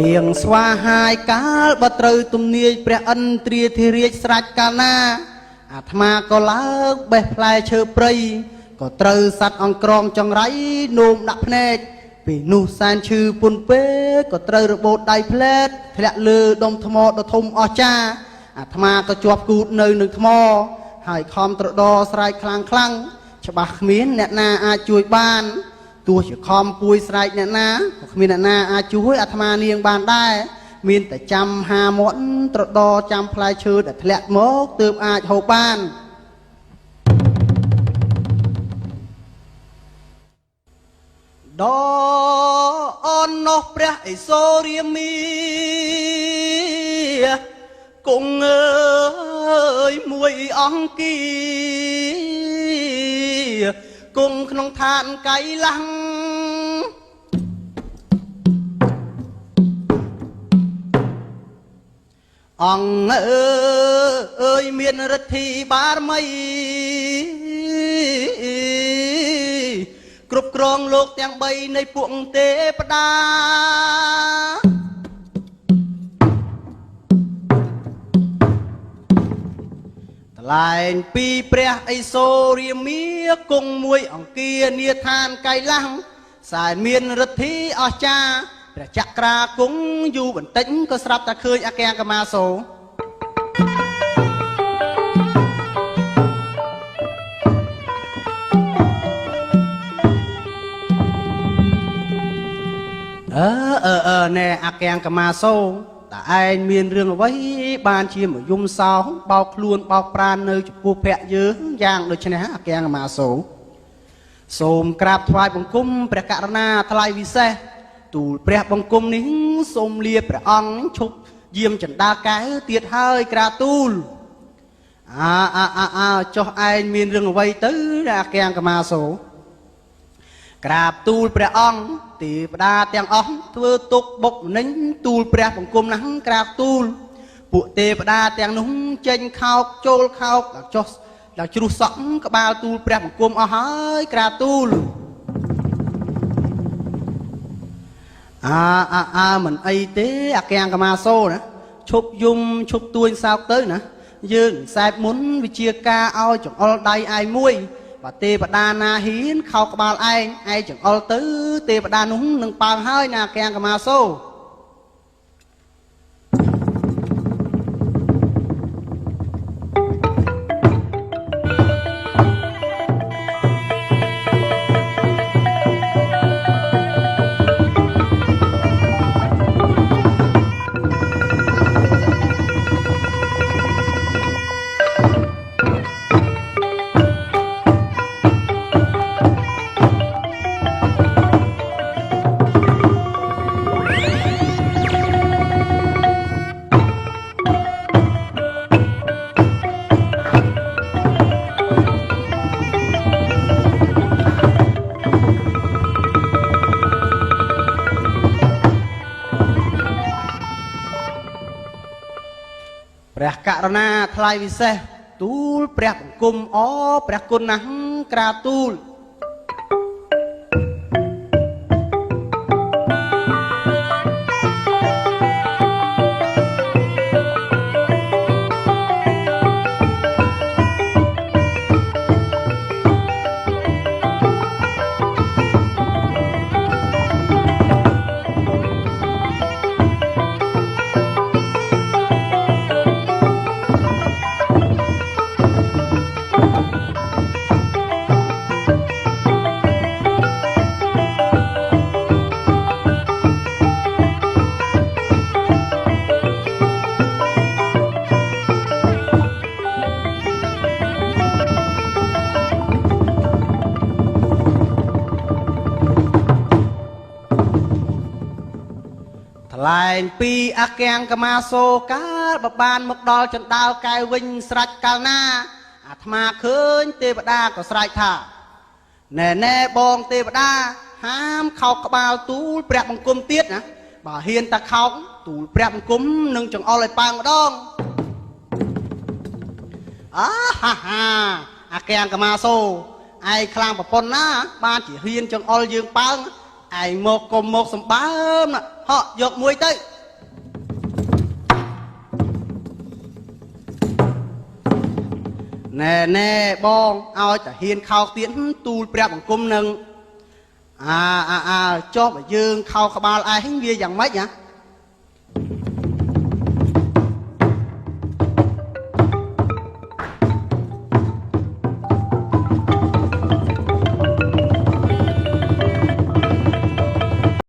នាងស្វាហាយកាលបើត្រូវទំនាយព្រះឥន្ទ្រាធិរាជស្រេចកាលណាអាត្មាក៏ឡើងបេះផ្លែឈើព្រៃក៏ត្រូវសัตว์អង្ក្រងចង្រៃនោមដាក់ភ្នែកពេលនោះសែនឈឺពុនពេកក៏ត្រូវរបូតដៃផ្លែតធ្លាក់លើដុំថ្មដ៏ធំអស្ចារ្យអាត្មាក៏ជាប់គូតនៅនឹងថ្មហើយខំត្រដោស្រែកខ្លាំងច្បាស់គ្មានអ្នកណាអាចជួយបានទោះជាខំពួយស្រែកអ្នកណាក៏គ្មានអ្នកណាអាចជួយអាត្មានាងបានដែរមានតែចាំហាមាត់ត្រដោចាំផ្លែឈើដែលធ្លាក់មកទើបអាចហូបបានដអននោះព្រះឥសូរយាមីគង់អើយមួយអង្គាគង់ក្នុងឋានកៃឡាំងអង្គអើយមានឫទ្ធីបារមីគ្រប់គ្រងលោកទាំង3នៃពួកទេវតាថ្លែងពីព្រះឥសូរយាមីគង់មួយអង្គានាឋានកៃឡាំងសែនមានឫទ្ធីអស្ចារ្យព្រះចក្រាគង់យូរបន្តិចក៏ស្រាប់តែឃើញអគ្គកម្មាសូរណែអគ្គកម្មាសូរតើឯងមានរឿងអ្វីបានជាមកយំសោបោកខ្លួនបោកប្រាណនៅចំពោះភ័ក្រយើងយ៉ាងដូចនេះអគ្គកម្មាសូរសូមក្រាបថ្វាយបង្គំព្រះករុណាថ្លៃវិសេសទូលព្រះបង្គំនេះសូមលាព្រះអង្គឈប់យាមចណ្ដាកែវទៀតហើយក្រាទូលចុះឯងមានរឿងអ្វីទៅអគ្គកម្មាសូរក្រាបទូលព្រះអង្គទេវតាទាំងអស់ធ្វើទុកបុកម្នេញទូលព្រះបង្គំណាស់ក្រាបទូលពួកទេវតាទាំងនោះចេញខោកចូលខោកដល់ចុះដល់ជ្រុះសក់ក្បាលទូលព្រះបង្គំអស់ហើយក្រាបទូលមិនអីទេអគ្គកម្មាសូរណាឈប់យំឈប់ទួញសោកទៅណាយើងខ្សែបមុនវិជាការឲ្យចង្អុលដៃឯងមួយបើទេវតាណាហ៊ានខោក្បាលឯងចង្អុលទៅទេវតានោះនឹងប៉ើងហើយណាអគ្គកម្មាសូរព្រះករុណាថ្លៃវិសេសទូលព្រះបង្គំព្រះគុណណាស់ក្រាបទូលថ្លែងពីអគ្គកម្មាសូរកាលបបានមកដល់ចណ្ដាលកែវវិញស្រេចកាលណាអាត្មាឃើញទេវតាក៏ស្រែកថាណែបងទេវតាហាមខោកក្បាលទូលព្រះបង្គំទៀតណាបើហ៊ានតែខោកទូលព្រះបង្គំនឹងចង្អុលឲ្យប៉ាងម្ដងអគ្គកម្មាសូរឯងខ្លាំងប្រពន្ធណាបានជាហ៊ានចង្អុលយើងប៉ាងឯងមកកុំមកសម្បើមហក់យកមួយទៅ ណែណែបងឲ្យតែហ៊ានខោទៀនទូលព្រះបង្គំនឹងចុះបើយើងខោក្បាលឯងវាយ៉ាងម៉េចហ៎